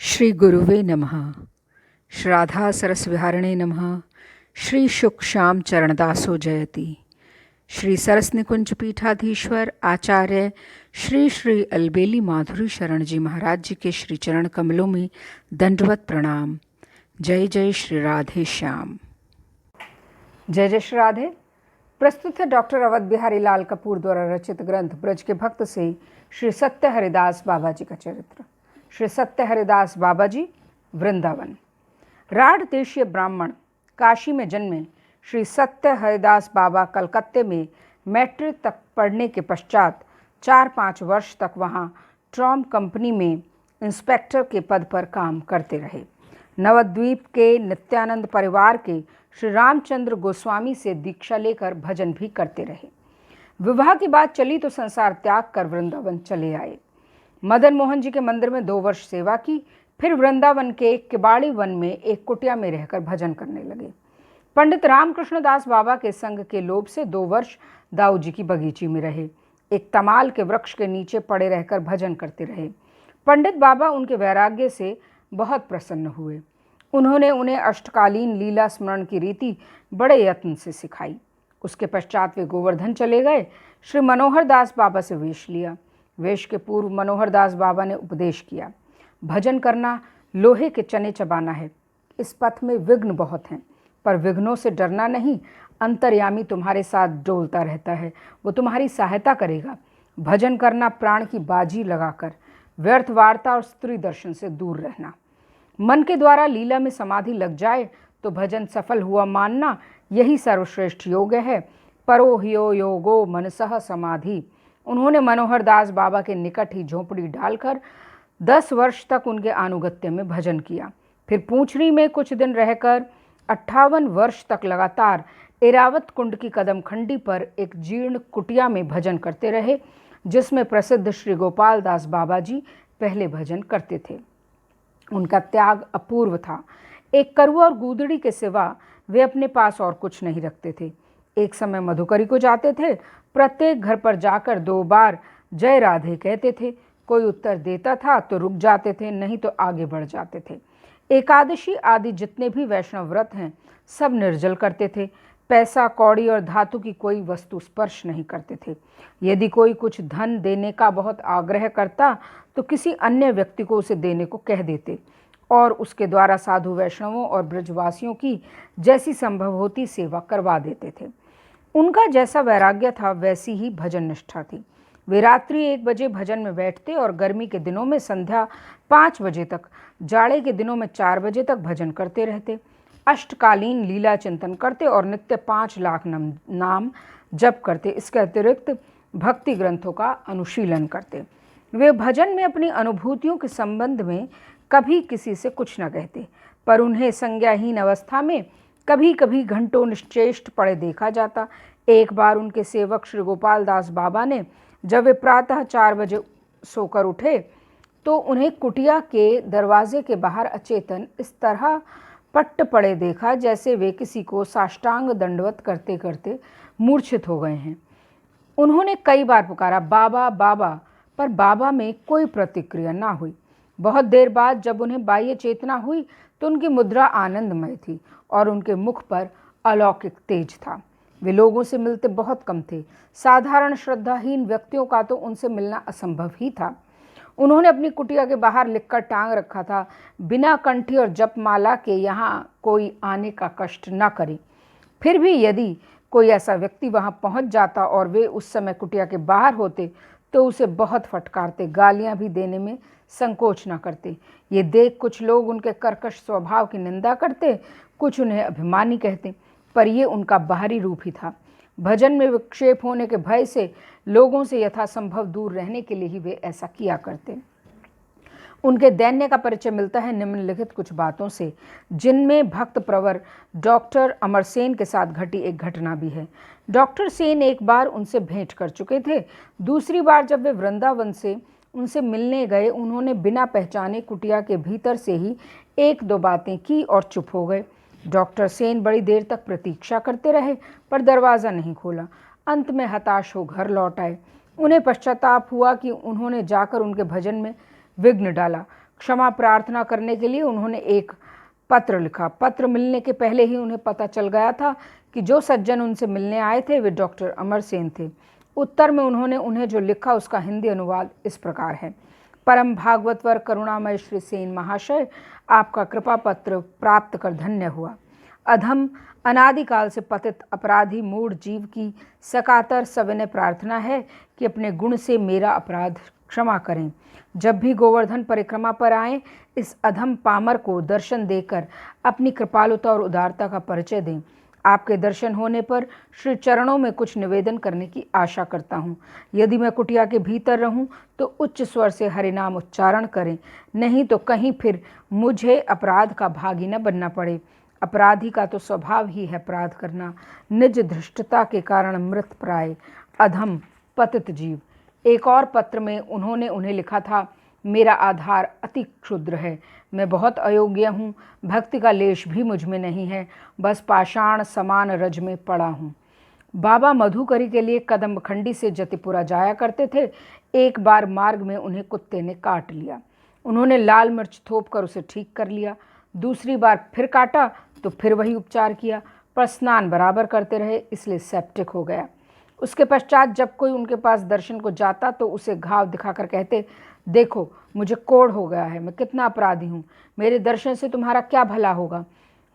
श्री गुरुवे नमः। श्राद्धा सरसविहारिणे नमः। श्री शुक श्याम चरणदासो जयति। श्री सरस निकुंज पीठाधीश्वर आचार्य श्री श्री अलबेली माधुरी शरण जी महाराज जी के श्री चरण कमलों में दंडवत प्रणाम। जय जय श्री राधे श्याम। जय जय श्री राधे। प्रस्तुत है डॉक्टर अवध बिहारी लाल कपूर द्वारा रचित ग्रंथ ब्रज के भक्त से श्री सत्य हरिदास बाबा जी का चरित्र। श्री सत्य हरिदास बाबा जी वृंदावन। राढ़ देशीय ब्राह्मण काशी में जन्मे श्री सत्य हरिदास बाबा कलकत्ते में मैट्रिक तक पढ़ने के पश्चात 4-5 वर्ष तक वहाँ ट्रॉम कंपनी में इंस्पेक्टर के पद पर काम करते रहे। नवद्वीप के नित्यानंद परिवार के श्री रामचंद्र गोस्वामी से दीक्षा लेकर भजन भी करते रहे। विवाह की बात चली तो संसार त्याग कर वृंदावन चले आए। मदन मोहन जी के मंदिर में 2 वर्ष सेवा की, फिर वृंदावन के किबाड़ी वन में एक कुटिया में रहकर भजन करने लगे। पंडित रामकृष्ण दास बाबा के संग के लोभ से 2 वर्ष दाऊ जी की बगीची में रहे। एक तमाल के वृक्ष के नीचे पड़े रहकर भजन करते रहे। पंडित बाबा उनके वैराग्य से बहुत प्रसन्न हुए। उन्होंने उन्हें अष्टकालीन लीला स्मरण की रीति बड़े यत्न से सिखाई। उसके पश्चात वे गोवर्धन चले गए। श्री मनोहर दास बाबा से वेश लिया। वेश के पूर्व मनोहर दास बाबा ने उपदेश किया, भजन करना लोहे के चने चबाना है। इस पथ में विघ्न बहुत हैं, पर विघ्नों से डरना नहीं। अंतर्यामी तुम्हारे साथ डोलता रहता है, वो तुम्हारी सहायता करेगा। भजन करना प्राण की बाजी लगाकर, व्यर्थ वार्ता और स्त्री दर्शन से दूर रहना। मन के द्वारा लीला में समाधि लग जाए तो भजन सफल हुआ मानना, यही सर्वश्रेष्ठ योग है। परो ह्यो योगो मनसः समाधि। उन्होंने मनोहर दास बाबा के निकट ही झोंपड़ी डालकर 10 वर्ष तक उनके आनुगत्य में भजन किया। फिर पूंछरी में कुछ दिन रहकर 58 वर्ष तक लगातार एरावत कुंड की कदम खंडी पर एक जीर्ण कुटिया में भजन करते रहे, जिसमें प्रसिद्ध श्री गोपाल दास बाबा जी पहले भजन करते थे। उनका त्याग अपूर्व था। एक करुआ और गूदड़ी के सिवा वे अपने पास और कुछ नहीं रखते थे। एक समय मधुकरी को जाते थे। प्रत्येक घर पर जाकर 2 बार जय राधे कहते थे। कोई उत्तर देता था तो रुक जाते थे, नहीं तो आगे बढ़ जाते थे। एकादशी आदि जितने भी वैष्णव व्रत हैं सब निर्जल करते थे। पैसा कौड़ी और धातु की कोई वस्तु स्पर्श नहीं करते थे। यदि कोई कुछ धन देने का बहुत आग्रह करता तो किसी अन्य व्यक्ति को उसे देने को कह देते और उसके द्वारा साधु वैष्णवों और ब्रजवासियों की जैसी संभव होती सेवा करवा देते थे। उनका जैसा वैराग्य था वैसी ही भजन निष्ठा थी। वे रात्रि 1 बजे भजन में बैठते और गर्मी के दिनों में संध्या 5 बजे तक, जाड़े के दिनों में 4 बजे तक भजन करते रहते। अष्टकालीन लीला चिंतन करते और नित्य 5 लाख नाम जप करते। इसके अतिरिक्त भक्ति ग्रंथों का अनुशीलन करते। वे भजन में अपनी अनुभूतियों के संबंध में कभी किसी से कुछ न कहते, पर उन्हें संज्ञाहीन अवस्था में कभी कभी घंटों निश्चेष्ट पड़े देखा जाता। एक बार उनके सेवक श्री गोपाल दास बाबा ने जब वे प्रातः 4 बजे सोकर उठे तो उन्हें कुटिया के दरवाजे के बाहर अचेतन इस तरह पट्ट पड़े देखा जैसे वे किसी को साष्टांग दंडवत करते करते मूर्छित हो गए हैं। उन्होंने कई बार पुकारा, बाबा बाबा, पर बाबा में कोई प्रतिक्रिया ना हुई। बहुत देर बाद जब उन्हें बाह्य चेतना हुई तो उनकी मुद्रा आनंदमय थी और उनके मुख पर अलौकिक तेज था। वे लोगों से मिलते बहुत कम थे। साधारण श्रद्धाहीन व्यक्तियों का तो उनसे मिलना असंभव ही था। उन्होंने अपनी कुटिया के बाहर लिखकर टांग रखा था, बिना कंठी और जपमाला के यहाँ कोई आने का कष्ट न करे। फिर भी यदि कोई ऐसा व्यक्ति वहाँ पहुँच जाता और वे उस समय कुटिया के बाहर होते तो उसे बहुत फटकारते, गालियाँ भी देने में संकोच न करते। ये देख कुछ लोग उनके कर्कश स्वभाव की निंदा करते, कुछ उन्हें अभिमानी कहते, पर ये उनका बाहरी रूप ही था। भजन में विक्षेप होने के भय से लोगों से यथासंभव दूर रहने के लिए ही वे ऐसा किया करते। उनके दैन्य का परिचय मिलता है निम्नलिखित कुछ बातों से, जिनमें भक्त प्रवर डॉक्टर अमर सेन के साथ घटी एक घटना भी है। डॉक्टर सेन एक बार उनसे भेंट कर चुके थे। दूसरी बार जब वे वृंदावन से उनसे मिलने गए, उन्होंने बिना पहचाने कुटिया के भीतर से ही 1-2 बातें की और चुप हो गए। डॉक्टर सेन बड़ी देर तक प्रतीक्षा करते रहे, पर दरवाज़ा नहीं खोला। अंत में हताश हो घर लौट आए। उन्हें पश्चाताप हुआ कि उन्होंने जाकर उनके भजन में विघ्न डाला। क्षमा प्रार्थना करने के लिए उन्होंने एक पत्र लिखा। पत्र मिलने के पहले ही उन्हें पता चल गया था कि जो सज्जन उनसे मिलने आए थे वे डॉक्टर अमर सेन थे। उत्तर में उन्होंने उन्हें जो लिखा उसका हिंदी अनुवाद इस प्रकार है। परम भागवतवर करुणामय श्री सेन महाशय, आपका कृपा पत्र प्राप्त कर धन्य हुआ। अधम अनादिकाल से पतित अपराधी मूढ़ जीव की सकातर सविनय प्रार्थना है कि अपने गुण से मेरा अपराध क्षमा करें। जब भी गोवर्धन परिक्रमा पर आएं, इस अधम पामर को दर्शन देकर अपनी कृपालुता और उदारता का परिचय दें। आपके दर्शन होने पर श्री चरणों में कुछ निवेदन करने की आशा करता हूँ। यदि मैं कुटिया के भीतर रहूँ तो उच्च स्वर से हरिनाम उच्चारण करें, नहीं तो कहीं फिर मुझे अपराध का भागी न बनना पड़े। अपराधी का तो स्वभाव ही है अपराध करना, निज धृष्टता के कारण मृत प्राय अधम पतित जीव। एक और पत्र में उन्होंने उन्हें लिखा था, मेरा आधार अति क्षुद्र है, मैं बहुत अयोग्य हूँ, भक्ति का लेश भी मुझ में नहीं है, बस पाषाण समान रज में पड़ा हूँ। बाबा मधुकरी के लिए कदम्बखंडी से जतिपुरा जाया करते थे। एक बार मार्ग में उन्हें कुत्ते ने काट लिया। उन्होंने लाल मिर्च थोप कर उसे ठीक कर लिया। दूसरी बार फिर काटा तो फिर वही उपचार किया, पर स्नान बराबर करते रहे, इसलिए सेप्टिक हो गया। उसके पश्चात जब कोई उनके पास दर्शन को जाता तो उसे घाव दिखाकर कहते, देखो मुझे कोढ़ हो गया है, मैं कितना अपराधी हूँ, मेरे दर्शन से तुम्हारा क्या भला होगा।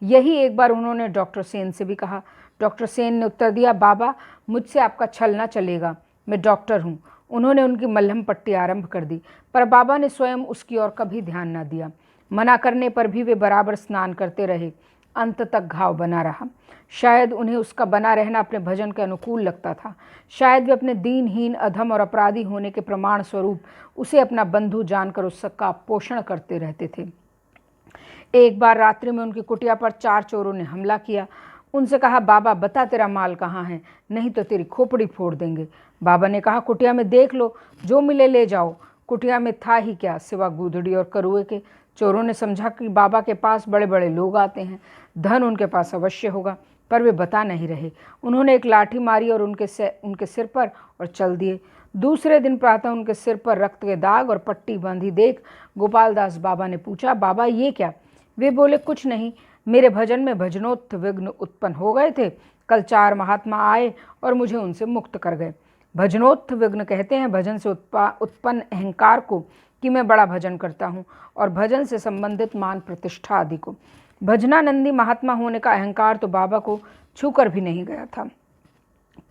यही एक बार उन्होंने डॉक्टर सेन से भी कहा। डॉक्टर सेन ने उत्तर दिया, बाबा मुझसे आपका छल ना चलेगा, मैं डॉक्टर हूँ। उन्होंने उनकी मलहम पट्टी आरंभ कर दी, पर बाबा ने स्वयं उसकी ओर कभी ध्यान न दिया। मना करने पर भी वे बराबर स्नान करते रहे। अंत तक घाव बना रहा। शायद उन्हें उसका बना रहना अपने भजन के अनुकूल लगता था। शायद वे अपने दीनहीन अधम और अपराधी होने के प्रमाण स्वरूप उसे अपना बंधु जानकर उसका पोषण करते रहते थे। एक बार रात्रि में उनकी कुटिया पर 4 चोरों ने हमला किया। उनसे कहा, बाबा बता तेरा माल कहाँ है, नहीं तो तेरी खोपड़ी फोड़ देंगे। बाबा ने कहा, कुटिया में देख लो, जो मिले ले जाओ। कुटिया में था ही क्या सिवा गूदड़ी और करुए के। चोरों ने समझा कि बाबा के पास बड़े बड़े लोग आते हैं, धन उनके पास अवश्य होगा, पर वे बता नहीं रहे। उन्होंने एक लाठी मारी और उनके सिर पर और चल दिए। दूसरे दिन प्रातः उनके सिर पर रक्त के दाग और पट्टी बांधी देख गोपाल दास बाबा ने पूछा, बाबा ये क्या? वे बोले, कुछ नहीं, मेरे भजन में भजनोत्थ विघ्न उत्पन्न हो गए थे। कल 4 महात्मा आए और मुझे उनसे मुक्त कर गए। भजनोत्थ विघ्न कहते हैं भजन से उत्पन्न अहंकार को कि मैं बड़ा भजन करता हूँ, और भजन से संबंधित मान प्रतिष्ठा आदि को। भजनानंदी महात्मा होने का अहंकार तो बाबा को छूकर भी नहीं गया था,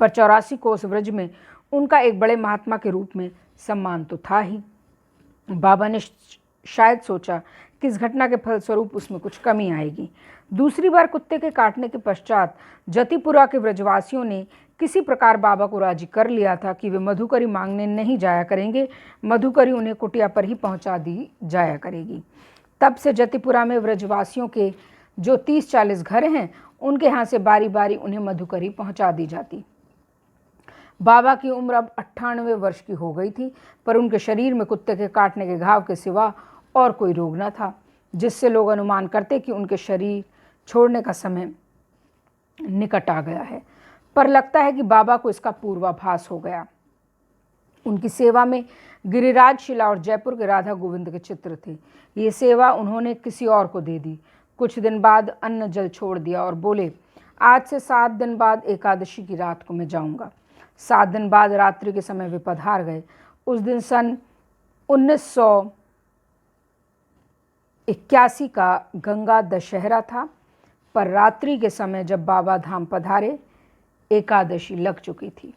पर 84 कोस व्रज में उनका एक बड़े महात्मा के रूप में सम्मान तो था ही। बाबा ने शायद सोचा कि इस घटना के फलस्वरूप उसमें कुछ कमी आएगी। दूसरी बार कुत्ते के काटने के पश्चात जतिपुरा के व्रजवासियों ने किसी प्रकार बाबा को राजी कर लिया था कि वे मधुकरी मांगने नहीं जाया करेंगे, मधुकरी उन्हें कुटिया पर ही पहुंचा दी जाया करेगी। तब से जतिपुरा में व्रजवासियों के जो 30-40 घर हैं, उनके यहाँ से बारी बारी उन्हें मधुकरी पहुंचा दी जाती। बाबा की उम्र अब 98 वर्ष की हो गई थी, पर उनके शरीर में कुत्ते के काटने के घाव के सिवा और कोई रोग न था, जिससे लोग अनुमान करते कि उनके शरीर छोड़ने का समय निकट आ गया है। पर लगता है कि बाबा को इसका पूर्वाभास हो गया। उनकी सेवा में गिरिराज शिला और जयपुर के राधा गोविंद के चित्र थे। ये सेवा उन्होंने किसी और को दे दी। कुछ दिन बाद अन्न जल छोड़ दिया और बोले, आज से 7 दिन बाद एकादशी की रात को मैं जाऊंगा। 7 दिन बाद रात्रि के समय वे पधार गए। उस दिन सन 1981 का गंगा दशहरा था, पर रात्रि के समय जब बाबा धाम पधारे, एकादशी लग चुकी थी।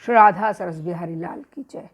श्री राधा सरस बिहारी लाल की जय।